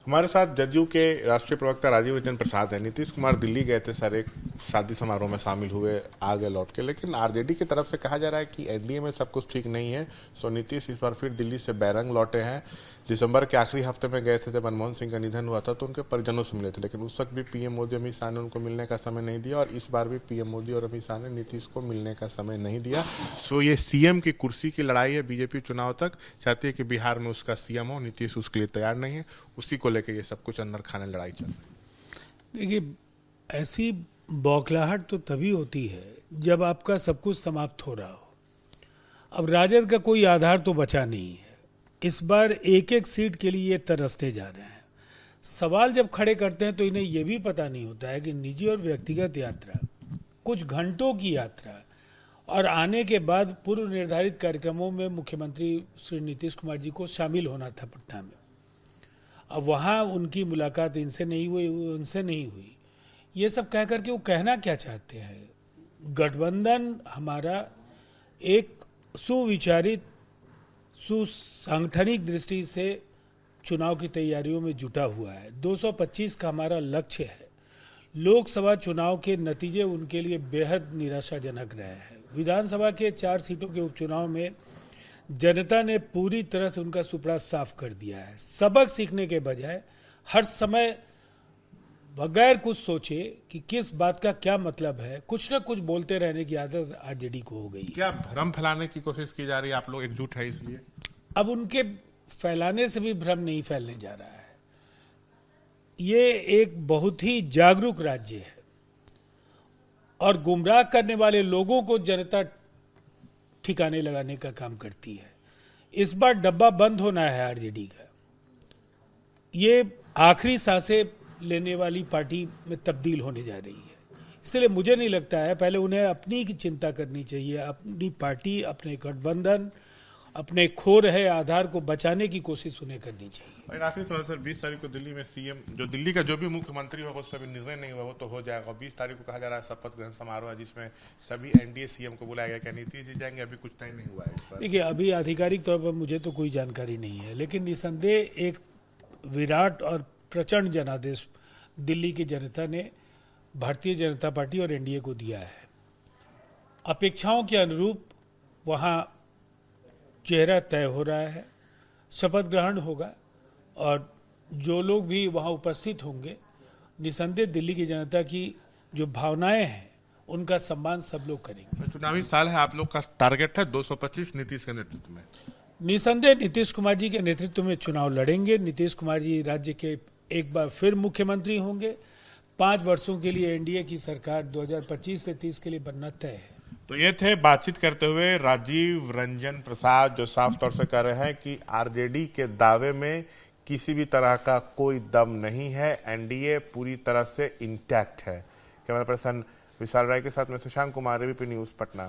हमारे साथ जदयू के राष्ट्रीय प्रवक्ता राजीव रंजन प्रसाद हैं। नीतीश कुमार दिल्ली गए थे सर, एक शादी समारोह में शामिल हुए, आ गए लौट के, लेकिन आरजेडी की तरफ से कहा जा रहा है कि एनडीए में सब कुछ ठीक नहीं है। सो नीतीश इस बार फिर दिल्ली से बैरंग लौटे हैं। दिसंबर के आखिरी हफ्ते में गए थे, जब मनमोहन सिंह का निधन हुआ था तो उनके परिजनों से मिले थे, लेकिन उस वक्त भी पीएम मोदी अमित शाह ने उनको मिलने का समय नहीं दिया, और इस बार भी पीएम मोदी और अमित शाह ने नीतीश को मिलने का समय नहीं दिया। सो ये सीएम की कुर्सी की लड़ाई है। बीजेपी चुनाव तक चाहती है कि बिहार में उसका सीएम हो, नीतीश उसके लिए तैयार नहीं है। उसी को लेकर ये सब कुछ अंदर खाने लड़ाई चल रही है। देखिए, ऐसी बौखलाहट तो तभी होती है जब आपका सब कुछ समाप्त हो रहा हो। अब राजद का कोई आधार तो बचा नहीं है। इस बार एक एक सीट के लिए ये तरसने जा रहे हैं। सवाल जब खड़े करते हैं तो इन्हें यह भी पता नहीं होता है कि निजी और व्यक्तिगत यात्रा, कुछ घंटों की यात्रा, और आने के बाद पूर्व निर्धारित कार्यक्रमों में मुख्यमंत्री श्री नीतीश कुमार जी को शामिल होना था पटना में। अब वहाँ उनकी मुलाकात इनसे नहीं हुई, उनसे नहीं हुई। ये सब कह करके वो कहना क्या चाहते हैं? गठबंधन हमारा एक सुविचारित, सुसांगठनिक दृष्टि से चुनाव की तैयारियों में जुटा हुआ है। 225 का हमारा लक्ष्य है। लोकसभा चुनाव के नतीजे उनके लिए बेहद निराशाजनक रहे हैं। विधानसभा के 4 सीटों के उपचुनाव में जनता ने पूरी तरह से उनका सुपड़ा साफ कर दिया है। सबक सीखने के बजाय हर समय बगैर कुछ सोचे कि किस बात का क्या मतलब है, कुछ ना कुछ बोलते रहने की आदत आरजेडी को हो गई है। क्या भ्रम फैलाने की कोशिश की जा रही है? आप लोग एकजुट है इसलिए? अब उनके फैलाने से भी भ्रम नहीं फैलने जा रहा है। ये एक बहुत ही जागरूक राज्य है और गुमराह करने वाले लोगों को जनता ठिकाने लगाने का काम करती है। इस बार डब्बा बंद होना है आरजेडी का। ये आखिरी सांसें लेने वाली पार्टी में तब्दील होने जा रही है। इसलिए मुझे नहीं लगता है, पहले उन्हें अपनी की चिंता करनी चाहिए। अपनी पार्टी, अपने गठबंधन, अपने खो रहे आधार को बचाने की कोशिश उन्हें करनी चाहिए। और आखिरी सवाल सर, 20 तारीख को दिल्ली में सीएम, जो दिल्ली का जो भी मुख्यमंत्री होगा उस पर भी निर्णय नहीं हुआ, वो तो हो जाएगा। 20 तारीख को कहा जा रहा है शपथ ग्रहण समारोह है, जिसमें सभी एनडीए सीएम को बुलाया गया। क्या नीतीश जी जाएंगे? अभी कुछ तय नहीं हुआ है इस पर। देखिए, अभी आधिकारिक तौर पर मुझे तो कोई जानकारी नहीं है, लेकिन निसंदेह एक विराट और प्रचंड जनादेश दिल्ली की जनता ने भारतीय जनता पार्टी और एनडीए को दिया है। अपेक्षाओं के अनुरूप वहाँ चेहरा तय हो रहा है, शपथ ग्रहण होगा, और जो लोग भी वहाँ उपस्थित होंगे, निसंदेह दिल्ली की जनता की जो भावनाएं हैं उनका सम्मान सब लोग करेंगे। चुनावी साल है, आप लोग का टारगेट है 225 नीतीश के नेतृत्व में। निसंदेह नीतीश कुमार जी के नेतृत्व में चुनाव लड़ेंगे। नीतीश कुमार जी राज्य के एक बार फिर मुख्यमंत्री होंगे। 5 वर्षों के लिए एनडीए की सरकार 2025 से 30 के लिए बनना तय है। तो ये थे बातचीत करते हुए राजीव रंजन प्रसाद, जो साफ तौर से कह रहे हैं कि आरजेडी के दावे में किसी भी तरह का कोई दम नहीं है, एनडीए पूरी तरह से इंटैक्ट है। कैमरा पर्सन विशाल राय के साथ मैं शशांक कुमार, एबीपी न्यूज़ पटना।